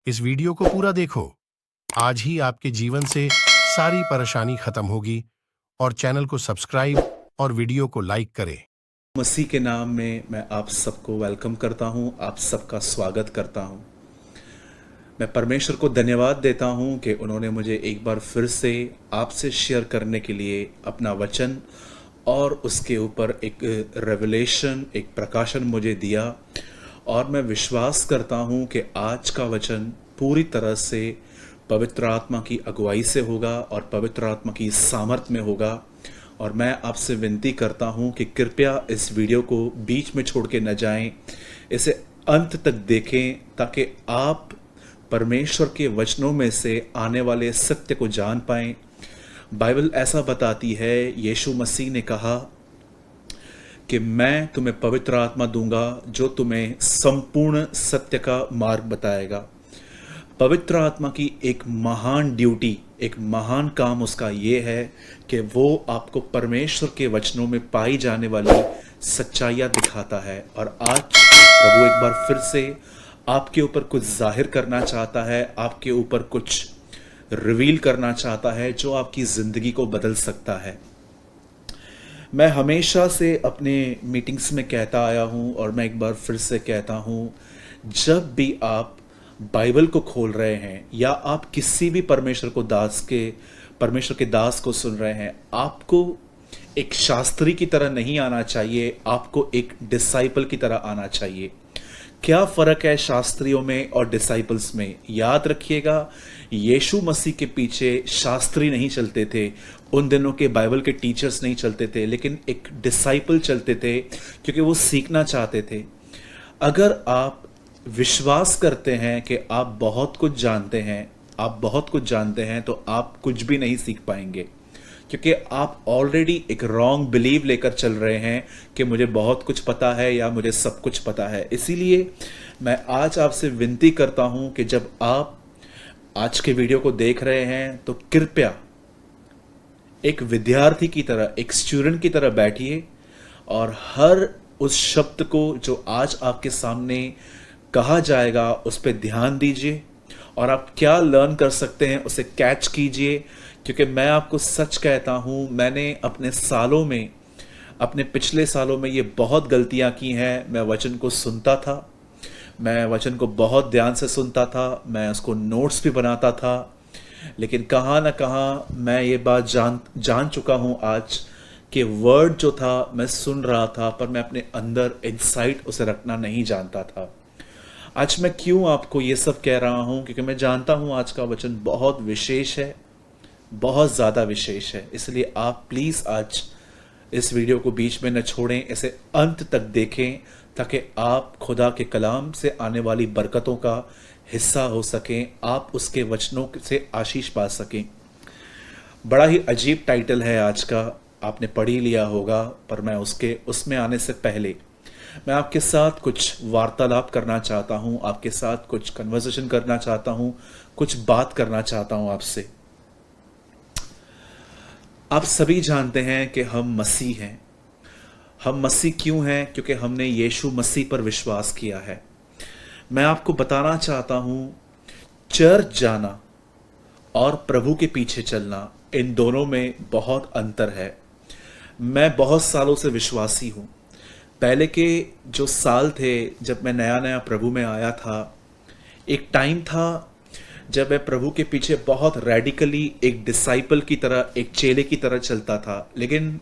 इस वीडियो को पूरा देखो। आज ही आपके जीवन से सारी परेशानी खत्म होगी और चैनल को सब्सक्राइब और वीडियो को लाइक करें। मसीह के नाम में मैं आप सबको वेलकम करता हूं, आप सबका स्वागत करता हूं। मैं परमेश्वर को धन्यवाद देता हूं कि उन्होंने मुझे एक बार फिर से आपसे शेयर करने के लिए अपना वचन और उसके ऊपर एक रेवलेशन, एक प्रकाशन मुझे दिया। और मैं विश्वास करता हूं कि आज का वचन पूरी तरह से पवित्र आत्मा की अगुवाई से होगा और पवित्र आत्मा की सामर्थ में होगा। और मैं आपसे विनती करता हूं कि कृपया इस वीडियो को बीच में छोड़ के न जाएं, इसे अंत तक देखें ताकि आप परमेश्वर के वचनों में से आने वाले सत्य को जान पाएं। बाइबल ऐसा बताती है, यीशु मसीह ने कहा कि मैं तुम्हें पवित्र आत्मा दूंगा जो तुम्हें संपूर्ण सत्य का मार्ग बताएगा। पवित्र आत्मा की एक महान ड्यूटी, एक महान काम उसका ये है कि वो आपको परमेश्वर के वचनों में पाई जाने वाली सच्चाइयाँ दिखाता है। और आज प्रभु एक बार फिर से आपके ऊपर कुछ जाहिर करना चाहता है, आपके ऊपर कुछ रिवील करना चाहता है जो आपकी ज़िंदगी को बदल सकता है। मैं हमेशा से अपने मीटिंग्स में कहता आया हूँ और मैं एक बार फिर से कहता हूँ, जब भी आप बाइबल को खोल रहे हैं या आप किसी भी परमेश्वर के दास को सुन रहे हैं, आपको एक शास्त्री की तरह नहीं आना चाहिए, आपको एक डिसाइपल की तरह आना चाहिए। क्या फ़र्क है शास्त्रियों में और डिसाइपल्स में? याद रखिएगा, यीशु मसीह के पीछे शास्त्री नहीं चलते थे, उन दिनों के बाइबल के टीचर्स नहीं चलते थे, लेकिन एक डिसाइपल चलते थे क्योंकि वो सीखना चाहते थे। अगर आप विश्वास करते हैं कि आप बहुत कुछ जानते हैं, तो आप कुछ भी नहीं सीख पाएंगे, क्योंकि आप ऑलरेडी एक रॉन्ग बिलीव लेकर चल रहे हैं कि मुझे बहुत कुछ पता है या मुझे सब कुछ पता है। इसीलिए मैं आज आपसे विनती करता हूं कि जब आप आज के वीडियो को देख रहे हैं तो कृपया एक विद्यार्थी की तरह, एक स्टूडेंट की तरह बैठिए और हर उस शब्द को जो आज आपके सामने कहा जाएगा उस पर ध्यान दीजिए और आप क्या लर्न कर सकते हैं उसे कैच कीजिए। क्योंकि मैं आपको सच कहता हूँ, मैंने अपने पिछले सालों में ये बहुत गलतियाँ की हैं। मैं वचन को सुनता था, मैं वचन को बहुत ध्यान से सुनता था, मैं उसको नोट्स भी बनाता था, लेकिन कहाँ ना कहाँ मैं ये बात जान चुका हूँ आज कि वर्ड जो था मैं सुन रहा था, पर मैं अपने अंदर इनसाइट उसे रखना नहीं जानता था। आज मैं क्यों आपको ये सब कह रहा हूँ? क्योंकि मैं जानता हूँ आज का वचन बहुत विशेष है, बहुत ज़्यादा विशेष है। इसलिए आप प्लीज़ आज इस वीडियो को बीच में न छोड़ें, इसे अंत तक देखें ताकि आप खुदा के कलाम से आने वाली बरकतों का हिस्सा हो सकें, आप उसके वचनों से आशीष पा सकें। बड़ा ही अजीब टाइटल है आज का, आपने पढ़ ही लिया होगा, पर मैं उसमें आने से पहले मैं आपके साथ कुछ वार्तालाप करना चाहता हूं, आपके साथ कुछ कन्वर्सेशन करना चाहता हूं, कुछ बात करना चाहता हूं आपसे। आप सभी जानते हैं कि हम मसीह हैं। हम मसीह क्यों हैं? क्योंकि हमने यीशु मसीह पर विश्वास किया है। मैं आपको बताना चाहता हूं, चर्च जाना और प्रभु के पीछे चलना, इन दोनों में बहुत अंतर है। मैं बहुत सालों से विश्वासी हूं। पहले के जो साल थे जब मैं नया नया प्रभु में आया था, एक टाइम था जब मैं प्रभु के पीछे बहुत रेडिकली एक डिसाइपल की तरह, एक चेले की तरह चलता था, लेकिन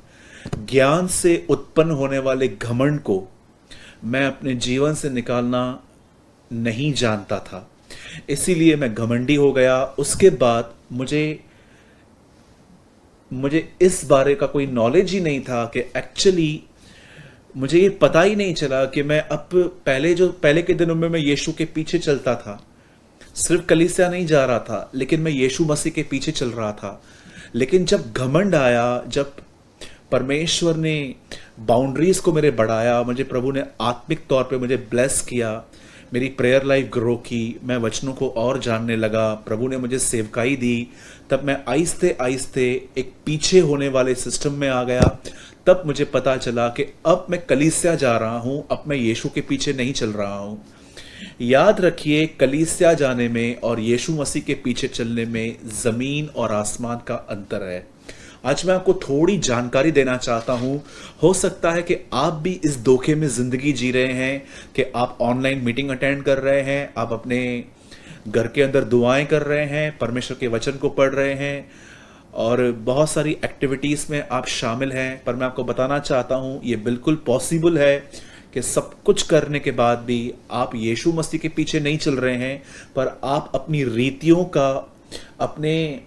ज्ञान से उत्पन्न होने वाले घमंड को मैं अपने जीवन से निकालना नहीं जानता था। इसीलिए मैं घमंडी हो गया। उसके बाद मुझे इस बारे का कोई नॉलेज ही नहीं था कि एक्चुअली मुझे ये पता ही नहीं चला कि मैं पहले के दिनों में मैं यीशु के पीछे चलता था, सिर्फ कलीसिया नहीं जा रहा था, लेकिन मैं यीशु मसीह के पीछे चल रहा था। लेकिन जब घमंड आया, जब परमेश्वर ने बाउंड्रीज को मेरे बढ़ाया, मुझे प्रभु ने आत्मिक तौर पे मुझे ब्लेस किया, मेरी प्रेयर लाइफ ग्रो की, मैं वचनों को और जानने लगा, प्रभु ने मुझे सेवकाई दी, तब मैं आहिस्ते आहिस्ते एक पीछे होने वाले सिस्टम में आ गया। तब मुझे पता चला कि अब मैं कलीसिया जा रहा हूँ, अब मैं यीशु के पीछे नहीं चल रहा हूँ। याद रखिए, कलीसिया जाने में और यीशु मसीह के पीछे चलने में जमीन और आसमान का अंतर है। आज मैं आपको थोड़ी जानकारी देना चाहता हूं। हो सकता है कि आप भी इस धोखे में जिंदगी जी रहे हैं कि आप ऑनलाइन मीटिंग अटेंड कर रहे हैं, आप अपने घर के अंदर दुआएं कर रहे हैं, परमेश्वर के वचन को पढ़ रहे हैं और बहुत सारी एक्टिविटीज में आप शामिल हैं। पर मैं आपको बताना चाहता हूं, ये बिल्कुल पॉसिबल है कि सब कुछ करने के बाद भी आप यीशु मसीह के पीछे नहीं चल रहे हैं, पर आप अपनी रीतियों का, अपने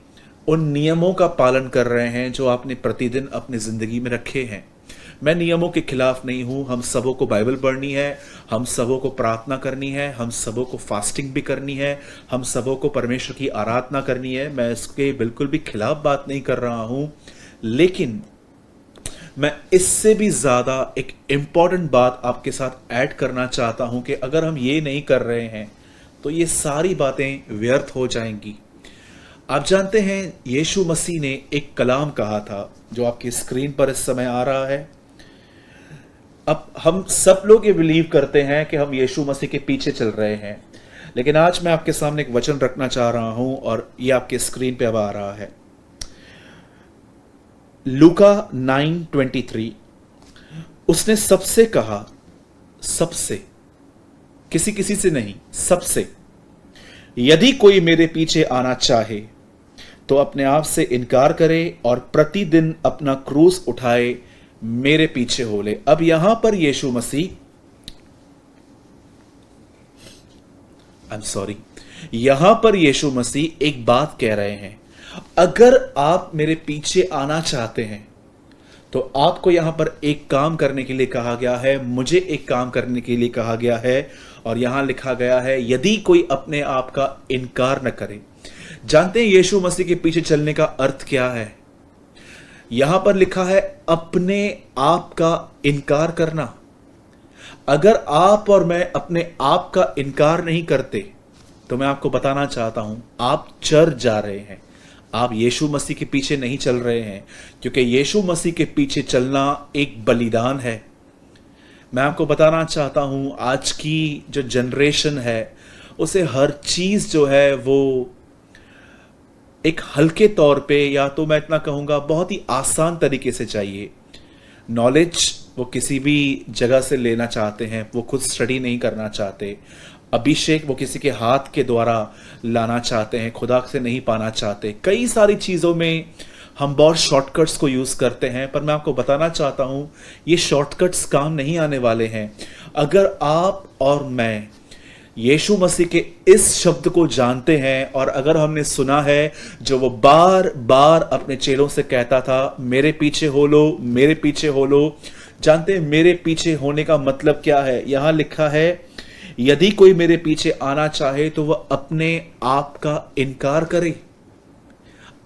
उन नियमों का पालन कर रहे हैं जो आपने प्रतिदिन अपनी जिंदगी में रखे हैं। मैं नियमों के खिलाफ नहीं हूं। हम सबों को बाइबल पढ़नी है, हम सबों को प्रार्थना करनी है, हम सबों को फास्टिंग भी करनी है, हम सबों को परमेश्वर की आराधना करनी है। मैं इसके बिल्कुल भी खिलाफ बात नहीं कर रहा हूं, लेकिन मैं इससे भी ज्यादा एक इंपॉर्टेंट बात आपके साथ ऐड करना चाहता हूं कि अगर हम ये नहीं कर रहे हैं तो ये सारी बातें व्यर्थ हो जाएंगी। आप जानते हैं, यीशु मसीह ने एक कलाम कहा था जो आपकी स्क्रीन पर इस समय आ रहा है। अब हम सब लोग ये बिलीव करते हैं कि हम यीशु मसीह के पीछे चल रहे हैं, लेकिन आज मैं आपके सामने एक वचन रखना चाह रहा हूं और ये आपके स्क्रीन पे अब आ रहा है। लूका 9:23, उसने सबसे कहा, सबसे, किसी किसी से नहीं, सबसे, यदि कोई मेरे पीछे आना चाहे तो अपने आप से इनकार करे और प्रतिदिन अपना क्रूस उठाए मेरे पीछे हो ले। अब यहां पर यीशु मसीह, यहां पर यीशु मसीह एक बात कह रहे हैं, अगर आप मेरे पीछे आना चाहते हैं तो आपको यहां पर एक काम करने के लिए कहा गया है, मुझे एक काम करने के लिए कहा गया है, और यहां लिखा गया है, यदि कोई अपने आप का इनकार न करे। जानते हैं यीशु मसीह के पीछे चलने का अर्थ क्या है? यहां पर लिखा है अपने आप का इनकार करना। अगर आप और मैं अपने आप का इनकार नहीं करते तो मैं आपको बताना चाहता हूं, आप चर जा रहे हैं, आप यीशु मसीह के पीछे नहीं चल रहे हैं, क्योंकि यीशु मसीह के पीछे चलना एक बलिदान है। मैं आपको बताना चाहता हूं, आज की जो जनरेशन है उसे हर चीज जो है वो एक हल्के तौर पे, या तो मैं इतना कहूंगा बहुत ही आसान तरीके से चाहिए। नॉलेज वो किसी भी जगह से लेना चाहते हैं, वो खुद स्टडी नहीं करना चाहते। अभिषेक वो किसी के हाथ के द्वारा लाना चाहते हैं, खुदा से नहीं पाना चाहते। कई सारी चीजों में हम बहुत शॉर्टकट्स को यूज करते हैं, पर मैं आपको बताना चाहता हूं, ये शॉर्टकट्स काम नहीं आने वाले हैं। अगर आप और मैं यीशु मसीह के इस शब्द को जानते हैं, और अगर हमने सुना है जो वो बार बार अपने चेलों से कहता था, मेरे पीछे हो लो, मेरे पीछे हो लो। जानते हैं मेरे पीछे होने का मतलब क्या है? यहां लिखा है, यदि कोई मेरे पीछे आना चाहे तो वह अपने आप का इनकार करे।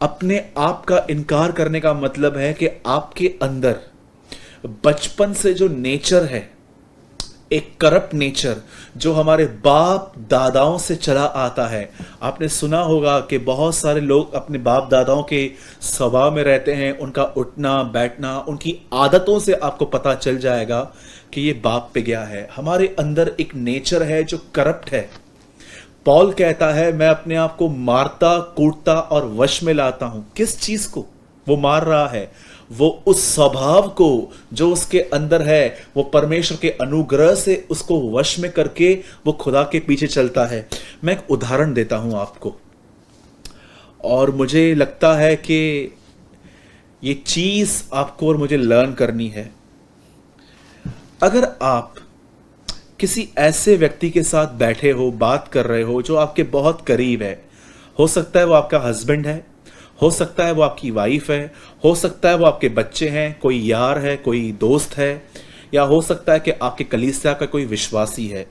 अपने आप का इनकार करने का मतलब है कि आपके अंदर बचपन से जो नेचर है, एक करप्ट नेचर जो हमारे बाप दादाओं से चला आता है। आपने सुना होगा कि बहुत सारे लोग अपने बाप दादाओं के स्वभाव में रहते हैं, उनका उठना बैठना, उनकी आदतों से आपको पता चल जाएगा कि ये बाप पे गया है। हमारे अंदर एक नेचर है जो करप्ट है। पॉल कहता है, मैं अपने आप को मारता, कूटता और वश में लाता हूं। किस चीज को वो मार रहा है? वो उस स्वभाव को जो उसके अंदर है, वो परमेश्वर के अनुग्रह से उसको वश में करके वो खुदा के पीछे चलता है। मैं एक उदाहरण देता हूं आपको, और मुझे लगता है कि ये चीज आपको और मुझे लर्न करनी है। अगर आप किसी ऐसे व्यक्ति के साथ बैठे हो, बात कर रहे हो जो आपके बहुत करीब है, हो सकता है वो आपका हस्बैंड है, हो सकता है वो आपकी वाइफ है, हो सकता है वो आपके बच्चे हैं, कोई यार है, कोई दोस्त है, या हो सकता है कि आपके कलीसिया का कोई विश्वासी है।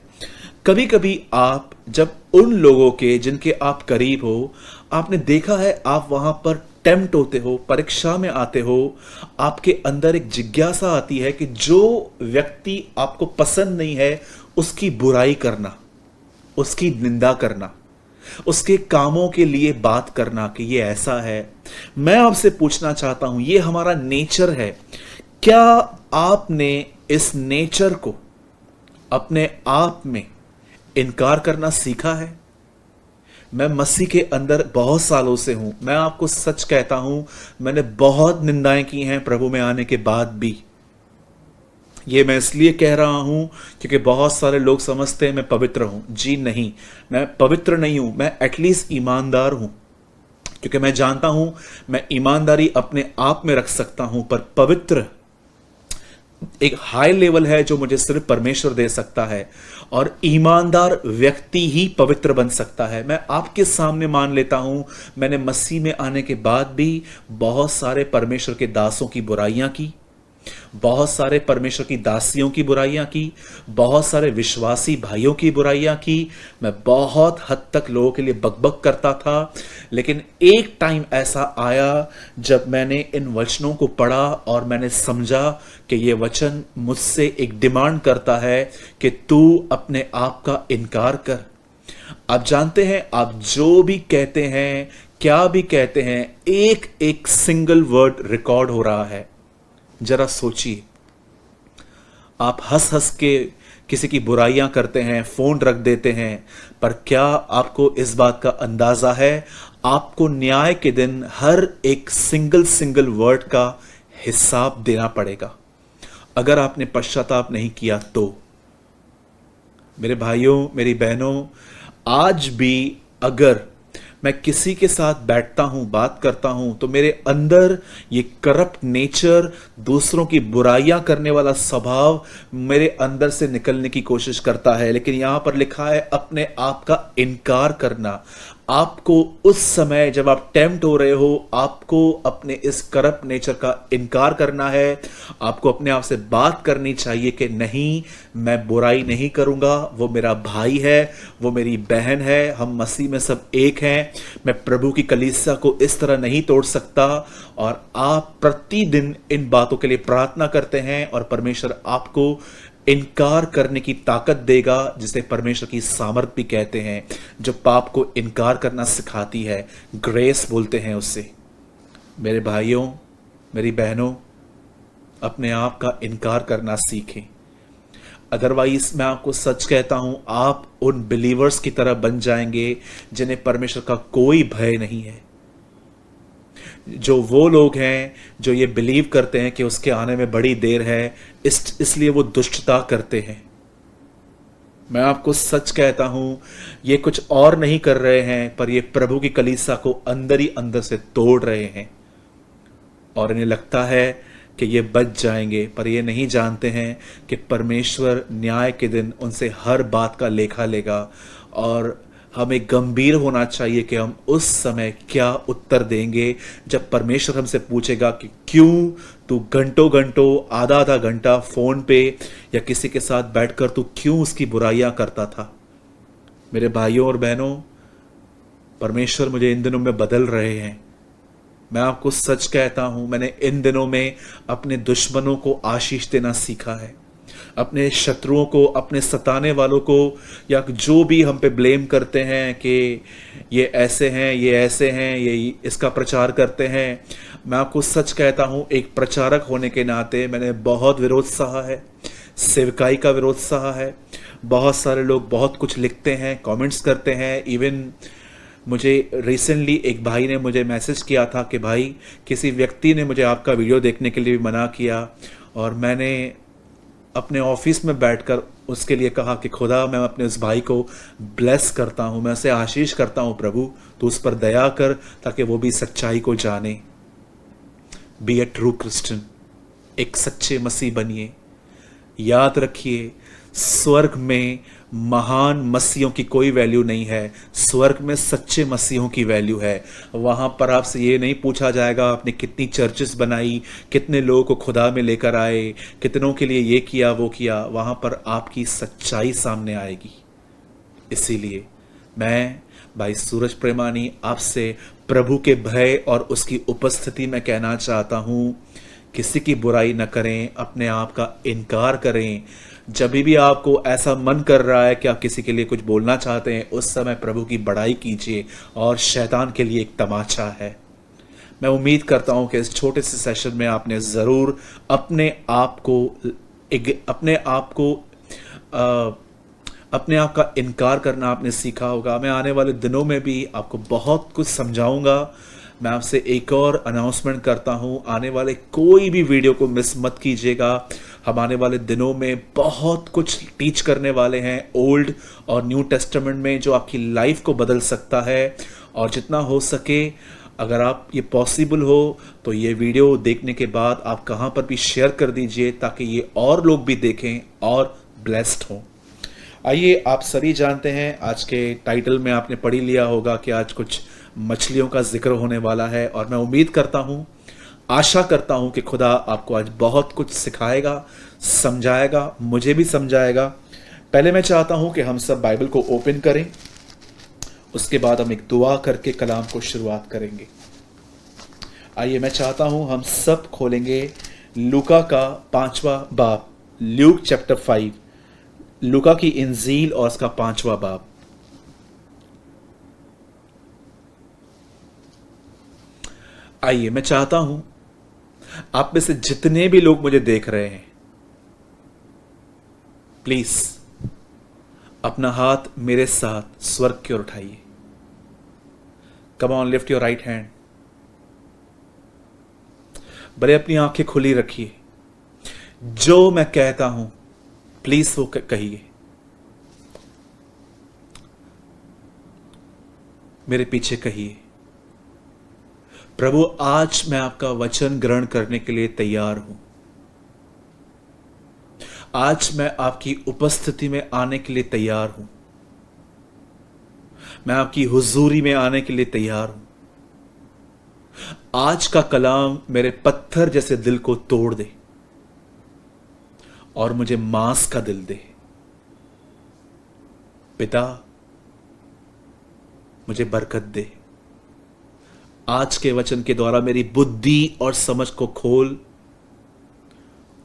कभी कभी आप जब उन लोगों के जिनके आप करीब हो, आपने देखा है आप वहां पर टेम्प्ट होते हो, परीक्षा में आते हो, आपके अंदर एक जिज्ञासा आती है कि जो व्यक्ति आपको पसंद नहीं है उसकी बुराई करना, उसकी निंदा करना, उसके कामों के लिए बात करना कि ये ऐसा है। मैं आपसे पूछना चाहता हूं, ये हमारा नेचर है। क्या आपने इस नेचर को अपने आप में इनकार करना सीखा है? मैं मसीह के अंदर बहुत सालों से हूं। मैं आपको सच कहता हूं, मैंने बहुत निंदाएं की हैं प्रभु में आने के बाद भी। ये मैं इसलिए कह रहा हूं क्योंकि बहुत सारे लोग समझते हैं मैं पवित्र हूं। जी नहीं, मैं पवित्र नहीं हूं, मैं एटलीस्ट ईमानदार हूं, क्योंकि मैं जानता हूं मैं ईमानदारी अपने आप में रख सकता हूं, पर पवित्र एक हाई लेवल है जो मुझे सिर्फ परमेश्वर दे सकता है, और ईमानदार व्यक्ति ही पवित्र बन सकता है। मैं आपके सामने मान लेता हूं, मैंने मसीह में आने के बाद भी बहुत सारे परमेश्वर के दासों की बुराइयां की, बहुत सारे परमेश्वर की दासियों की बुराइयां की, बहुत सारे विश्वासी भाइयों की बुराइयां की। मैं बहुत हद तक लोगों के लिए बकबक करता था, लेकिन एक टाइम ऐसा आया जब मैंने इन वचनों को पढ़ा और मैंने समझा कि ये वचन मुझसे एक डिमांड करता है कि तू अपने आप का इनकार कर। आप जानते हैं, आप जो भी कहते हैं, क्या भी कहते हैं, एक एक सिंगल वर्ड रिकॉर्ड हो रहा है। जरा सोचिए, आप हंस हंस के किसी की बुराइयां करते हैं, फोन रख देते हैं, पर क्या आपको इस बात का अंदाजा है, आपको न्याय के दिन हर एक सिंगल वर्ड का हिसाब देना पड़ेगा अगर आपने पश्चाताप नहीं किया तो। मेरे भाइयों, मेरी बहनों, आज भी अगर मैं किसी के साथ बैठता हूं, बात करता हूं, तो मेरे अंदर ये करप्ट नेचर, दूसरों की बुराइयां करने वाला स्वभाव मेरे अंदर से निकलने की कोशिश करता है। लेकिन यहां पर लिखा है अपने आप का इनकार करना। आपको उस समय जब आप टेम्प्ट हो रहे हो, आपको अपने इस करप्ट नेचर का इनकार करना है। आपको अपने आप से बात करनी चाहिए कि नहीं, मैं बुराई नहीं करूंगा, वो मेरा भाई है, वो मेरी बहन है, हम मसीह में सब एक हैं। मैं प्रभु की कलीसिया को इस तरह नहीं तोड़ सकता। और आप प्रतिदिन इन बातों के लिए प्रार्थना करते हैं और परमेश्वर आपको इनकार करने की ताकत देगा, जिसे परमेश्वर की सामर्थ भी कहते हैं, जो पाप को इनकार करना सिखाती है। ग्रेस बोलते हैं उससे। मेरे भाइयों, मेरी बहनों, अपने आप का इनकार करना सीखें। अदरवाइज मैं आपको सच कहता हूं, आप उन बिलीवर्स की तरह बन जाएंगे जिन्हें परमेश्वर का कोई भय नहीं है। जो वो लोग हैं जो ये बिलीव करते हैं कि उसके आने में बड़ी देर है, इसलिए वो दुष्टता करते हैं। मैं आपको सच कहता हूं, ये कुछ और नहीं कर रहे हैं, पर ये प्रभु की कलीसिया को अंदर ही अंदर से तोड़ रहे हैं। और इन्हें लगता है कि ये बच जाएंगे, पर ये नहीं जानते हैं कि परमेश्वर न्याय के दिन उनसे हर बात का लेखा लेगा। और हमें गंभीर होना चाहिए कि हम उस समय क्या उत्तर देंगे जब परमेश्वर हमसे पूछेगा कि क्यों तू घंटों घंटों, आधा आधा घंटा फोन पे या किसी के साथ बैठकर तू क्यों उसकी बुराइयां करता था। मेरे भाइयों और बहनों, परमेश्वर मुझे इन दिनों में बदल रहे हैं। मैं आपको सच कहता हूं, मैंने इन दिनों में अपने दुश्मनों को आशीष देना सीखा है। अपने शत्रुओं को, अपने सताने वालों को, या जो भी हम पे ब्लेम करते हैं कि ये ऐसे हैं, ये ऐसे हैं, ये इसका प्रचार करते हैं, मैं आपको सच कहता हूं, एक प्रचारक होने के नाते मैंने बहुत विरोध सहा है, सेवकाई का विरोध सहा है। बहुत सारे लोग बहुत कुछ लिखते हैं, कमेंट्स करते हैं। इवन मुझे रिसेंटली एक भाई ने मुझे मैसेज किया था कि भाई, किसी व्यक्ति ने मुझे आपका वीडियो देखने के लिए भी मना किया, और मैंने अपने ऑफिस में बैठकर उसके लिए कहा कि खुदा, मैं अपने उस भाई को ब्लेस करता हूँ, मैं उसे आशीष करता हूँ, प्रभु तो उस पर दया कर ताकि वो भी सच्चाई को जाने। बी ए ट्रू क्रिश्चियन, एक सच्चे मसीह बनिए। याद रखिए, स्वर्ग में महान मसीहों की कोई वैल्यू नहीं है, स्वर्ग में सच्चे मसीहों की वैल्यू है। वहां पर आपसे ये नहीं पूछा जाएगा आपने कितनी चर्चेस बनाई, कितने लोगों को खुदा में लेकर आए, कितनों के लिए ये किया वो किया। वहां पर आपकी सच्चाई सामने आएगी। इसीलिए मैं भाई सूरज प्रेमानी आपसे प्रभु के भय और उसकी उपस्थिति में कहना चाहता हूं, किसी की बुराई न करें, अपने आप का इनकार करें। जब भी आपको ऐसा मन कर रहा है कि आप किसी के लिए कुछ बोलना चाहते हैं, उस समय प्रभु की बड़ाई कीजिए, और शैतान के लिए एक तमाचा है। मैं उम्मीद करता हूं कि इस छोटे से सेशन में आपने ज़रूर अपने आप का इनकार करना आपने सीखा होगा। मैं आने वाले दिनों में भी आपको बहुत कुछ समझाऊंगा। मैं आपसे एक और अनाउंसमेंट करता हूं, आने वाले कोई भी वीडियो को मिस मत कीजिएगा। हम आने वाले दिनों में बहुत कुछ टीच करने वाले हैं ओल्ड और न्यू टेस्टामेंट में, जो आपकी लाइफ को बदल सकता है। और जितना हो सके, अगर आप ये पॉसिबल हो तो ये वीडियो देखने के बाद आप कहाँ पर भी शेयर कर दीजिए, ताकि ये और लोग भी देखें और ब्लेस्ड हों। आइए, आप सभी जानते हैं, आज के टाइटल में आपने पढ़ ही लिया होगा कि आज कुछ मछलियों का जिक्र होने वाला है। और मैं उम्मीद करता हूं, आशा करता हूं कि खुदा आपको आज बहुत कुछ सिखाएगा, समझाएगा, मुझे भी समझाएगा। पहले मैं चाहता हूं कि हम सब बाइबल को ओपन करें, उसके बाद हम एक दुआ करके कलाम को शुरुआत करेंगे। आइए, मैं चाहता हूं हम सब खोलेंगे लूका का 5वां बाब, ल्यूक चैप्टर 5, लूका की इंजील और उसका 5वां बाब। आइए, मैं चाहता हूं आप में से जितने भी लोग मुझे देख रहे हैं, प्लीज अपना हाथ मेरे साथ स्वर्ग की ओर उठाइए। Come on, lift your right hand. भले अपनी आंखें खुली रखिए। जो मैं कहता हूं प्लीज वो कहिए। मेरे पीछे कहिए, प्रभु आज मैं आपका वचन ग्रहण करने के लिए तैयार हूं। आज मैं आपकी उपस्थिति में आने के लिए तैयार हूं। मैं आपकी हुजूरी में आने के लिए तैयार हूं। आज का कलाम मेरे पत्थर जैसे दिल को तोड़ दे और मुझे मांस का दिल दे। पिता, मुझे बरकत दे। आज के वचन के द्वारा मेरी बुद्धि और समझ को खोल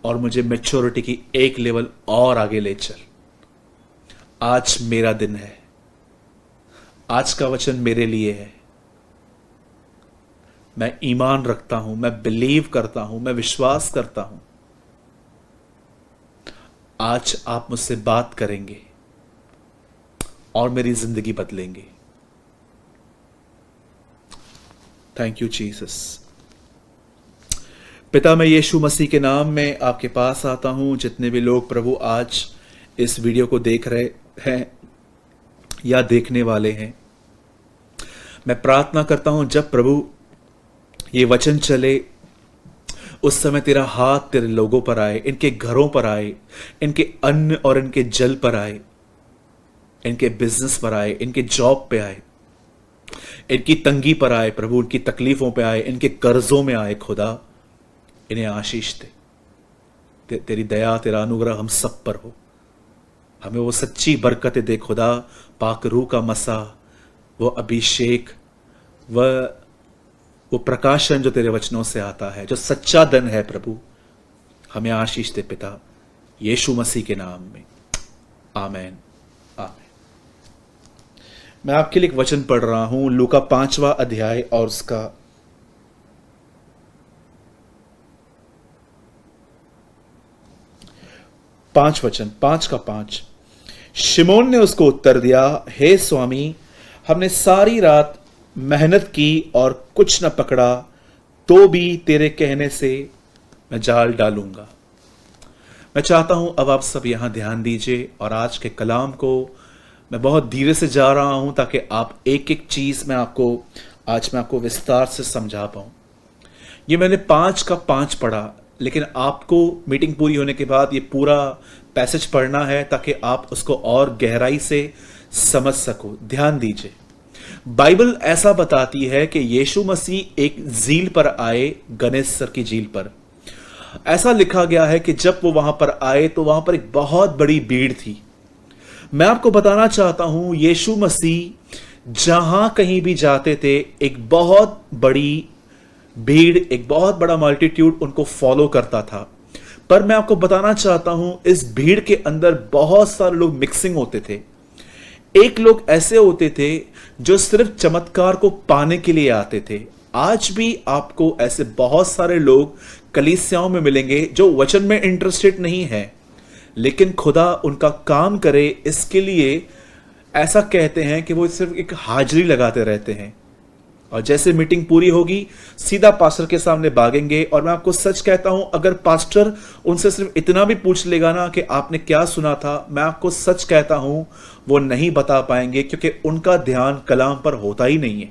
और मुझे मैच्योरिटी की एक लेवल और आगे ले चल। आज मेरा दिन है। आज का वचन मेरे लिए है। मैं ईमान रखता हूं, मैं बिलीव करता हूं, मैं विश्वास करता हूं। आज आप मुझसे बात करेंगे और मेरी जिंदगी बदलेंगे। Thank you Jesus. पिता, मैं यीशु मसीह के नाम में आपके पास आता हूं। जितने भी लोग प्रभु आज इस वीडियो को देख रहे हैं या देखने वाले हैं, मैं प्रार्थना करता हूं जब प्रभु ये वचन चले, उस समय तेरा हाथ तेरे लोगों पर आए, इनके घरों पर आए, इनके अन्न और इनके जल पर आए, इनके बिजनेस पर आए, इनके जॉब पे आए, इनकी तंगी पर आए प्रभु, उनकी तकलीफों पे आए, इनके कर्जों में आए। खुदा, इन्हें आशीष दे। तेरी दया, तेरा अनुग्रह हम सब पर हो। हमें वो सच्ची बरकतें दे खुदा, पाक रूह का मसा, वो अभिषेक, वो प्रकाशन जो तेरे वचनों से आता है, जो सच्चा धन है प्रभु, हमें आशीष दे पिता, यीशु मसीह के नाम में। आमेन, आमेन। मैं आपके लिए एक वचन पढ़ रहा हूं, लूका 5वां अध्याय और उसका 5 वचन, 5 का 5। शिमोन ने उसको उत्तर दिया, हे स्वामी, हमने सारी रात मेहनत की और कुछ न पकड़ा, तो भी तेरे कहने से मैं जाल डालूंगा। मैं चाहता हूं अब आप सब यहां ध्यान दीजिए और आज के कलाम को मैं बहुत धीरे से जा रहा हूं ताकि आप एक एक चीज मैं आपको विस्तार से समझा पाऊं। ये मैंने 5 का 5 पढ़ा, लेकिन आपको मीटिंग पूरी होने के बाद ये पूरा पैसेज पढ़ना है ताकि आप उसको और गहराई से समझ सको। ध्यान दीजिए, बाइबल ऐसा बताती है कि यीशु मसीह एक झील पर आए, गनेसर की झील पर। ऐसा लिखा गया है कि जब वो वहां पर आए तो वहां पर एक बहुत बड़ी भीड़ थी। मैं आपको बताना चाहता हूं, यीशु मसीह जहां कहीं भी जाते थे, एक बहुत बड़ी भीड़, एक बहुत बड़ा मल्टीट्यूड उनको फॉलो करता था। पर मैं आपको बताना चाहता हूं, इस भीड़ के अंदर बहुत सारे लोग मिक्सिंग होते थे। एक लोग ऐसे होते थे जो सिर्फ चमत्कार को पाने के लिए आते थे। आज भी आपको ऐसे बहुत सारे लोग कलीसियाओं में मिलेंगे जो वचन में इंटरेस्टेड नहीं है, लेकिन खुदा उनका काम करे इसके लिए ऐसा कहते हैं कि वो सिर्फ एक हाजिरी लगाते रहते हैं, और जैसे मीटिंग पूरी होगी सीधा पास्टर के सामने भागेंगे। और मैं आपको सच कहता हूं, अगर पास्टर उनसे सिर्फ इतना भी पूछ लेगा ना कि आपने क्या सुना था, मैं आपको सच कहता हूं वो नहीं बता पाएंगे, क्योंकि उनका ध्यान कलाम पर होता ही नहीं है।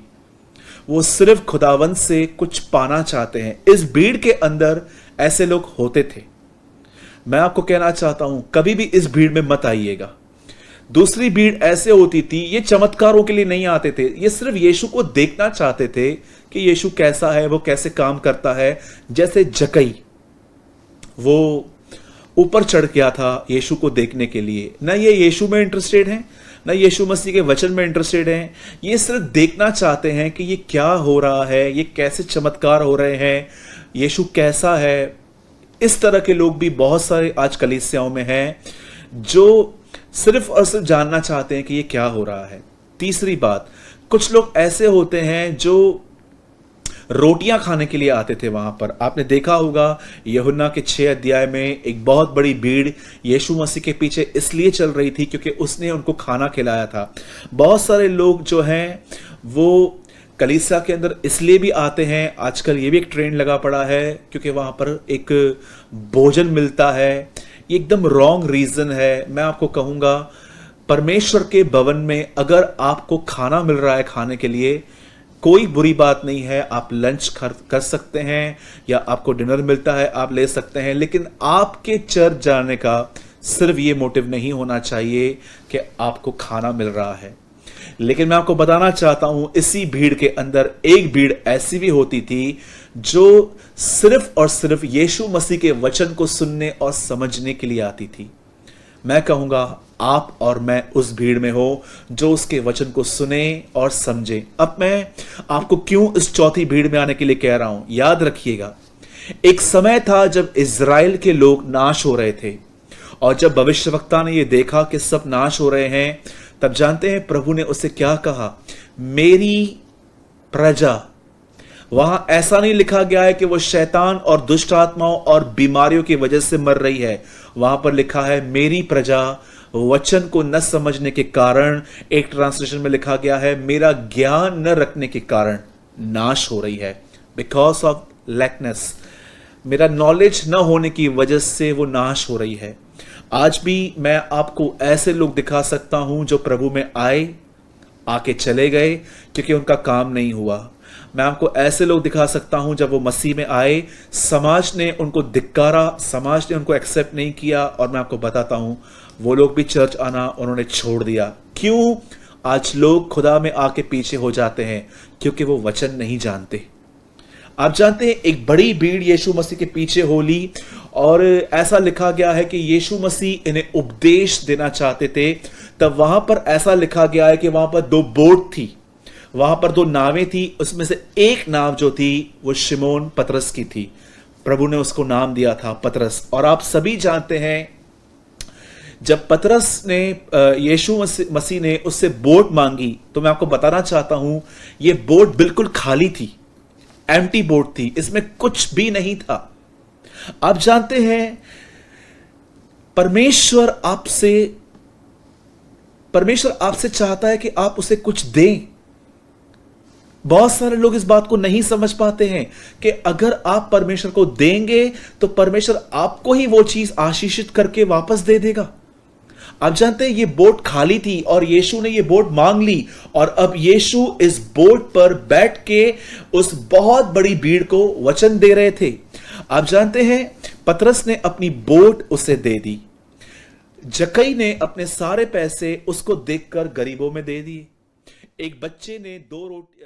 वो सिर्फ खुदावंत से कुछ पाना चाहते हैं। इस भीड़ के अंदर ऐसे लोग होते थे। मैं आपको कहना चाहता हूं, कभी भी इस भीड़ में मत आइएगा। दूसरी भीड़ ऐसे होती थी, ये चमत्कारों के लिए नहीं आते थे, ये सिर्फ यीशु को देखना चाहते थे कि यीशु कैसा है, वो कैसे काम करता है। जैसे जकई, वो ऊपर चढ़ गया था यीशु को देखने के लिए। ना ये यीशु में इंटरेस्टेड हैं, ना यीशु मसीह के वचन में इंटरेस्टेड हैं, ये सिर्फ देखना चाहते हैं कि ये क्या हो रहा है, ये कैसे चमत्कार हो रहे हैं, यीशु कैसा है। इस तरह के लोग भी बहुत सारे आज कलीसियाओं में हैं जो सिर्फ और सिर्फ जानना चाहते हैं कि ये क्या हो रहा है। तीसरी बात, कुछ लोग ऐसे होते हैं जो रोटियां खाने के लिए आते थे वहां पर। आपने देखा होगा यूहन्ना के 6 अध्याय में एक बहुत बड़ी भीड़ यीशु मसीह के पीछे इसलिए चल रही थी क्योंकि उसने उनको खाना खिलाया था। बहुत सारे लोग जो हैं वो कलीसिया के अंदर इसलिए भी आते हैं, आजकल ये भी एक ट्रेंड लगा पड़ा है, क्योंकि वहां पर एक भोजन मिलता है। ये एकदम रॉन्ग रीजन है। मैं आपको कहूंगा, परमेश्वर के भवन में अगर आपको खाना मिल रहा है खाने के लिए, कोई बुरी बात नहीं है। आप लंच कर सकते हैं, या आपको डिनर मिलता है आप ले सकते हैं, लेकिन आपके चर्च जाने का सिर्फ ये मोटिव नहीं होना चाहिए कि आपको खाना मिल रहा है। लेकिन मैं आपको बताना चाहता हूं, इसी भीड़ के अंदर एक भीड़ ऐसी भी होती थी जो सिर्फ और सिर्फ यीशु मसीह के वचन को सुनने और समझने के लिए आती थी। मैं कहूंगा आप और मैं उस भीड़ में हो जो उसके वचन को सुने और समझे। अब मैं आपको क्यों इस चौथी भीड़ में आने के लिए कह रहा हूं, याद रखिएगा, एक समय था जब इज़राइल के लोग नाश हो रहे थे, और जब भविष्यवक्ता ने यह देखा कि सब नाश हो रहे हैं, तब जानते हैं प्रभु ने उसे क्या कहा, मेरी प्रजा। वहां ऐसा नहीं लिखा गया है कि वो शैतान और दुष्ट आत्माओं और बीमारियों की वजह से मर रही है। वहां पर लिखा है मेरी प्रजा वचन को न समझने के कारण, एक ट्रांसलेशन में लिखा गया है मेरा ज्ञान न रखने के कारण नाश हो रही है। बिकॉज ऑफ लैकनेस, मेरा नॉलेज न होने की वजह से वो नाश हो रही है। आज भी मैं आपको ऐसे लोग दिखा सकता हूं जो प्रभु में आके चले गए क्योंकि उनका काम नहीं हुआ। मैं आपको ऐसे लोग दिखा सकता हूं जब वो मसीह में आए, समाज ने उनको धिक्कारा, समाज ने उनको एक्सेप्ट नहीं किया, और मैं आपको बताता हूं वो लोग भी चर्च आना उन्होंने छोड़ दिया। क्यों? आज लोग खुदा में आके पीछे हो जाते हैं क्योंकि वो वचन नहीं जानते। आप जानते हैं एक बड़ी भीड़ यीशु मसीह के पीछे हो ली, और ऐसा लिखा गया है कि यीशु मसीह इन्हें उपदेश देना चाहते थे। तब वहां पर ऐसा लिखा गया है कि वहां पर 2 बोट थी, वहां पर 2 नावें थी। उसमें से एक नाव जो थी वो शिमोन पतरस की थी। प्रभु ने उसको नाम दिया था पतरस। और आप सभी जानते हैं जब पतरस ने यीशु मसीह ने उससे बोट मांगी, तो मैं आपको बताना चाहता हूं ये बोट बिल्कुल खाली थी, एम्प्टी बोट थी, इसमें कुछ भी नहीं था। आप जानते हैं परमेश्वर आपसे चाहता है कि आप उसे कुछ दें। बहुत सारे लोग इस बात को नहीं समझ पाते हैं कि अगर आप परमेश्वर को देंगे तो परमेश्वर आपको ही वो चीज आशीषित करके वापस दे देगा। आप जानते हैं ये बोट खाली थी और यीशु ने ये बोट मांग ली, और अब यीशु इस बोट पर बैठ के उस बहुत बड़ी भीड़ को वचन दे रहे थे। आप जानते हैं पतरस ने अपनी बोट उसे दे दी, जकई ने अपने सारे पैसे उसको देखकर गरीबों में दे दिए, एक बच्चे ने 2 रोटी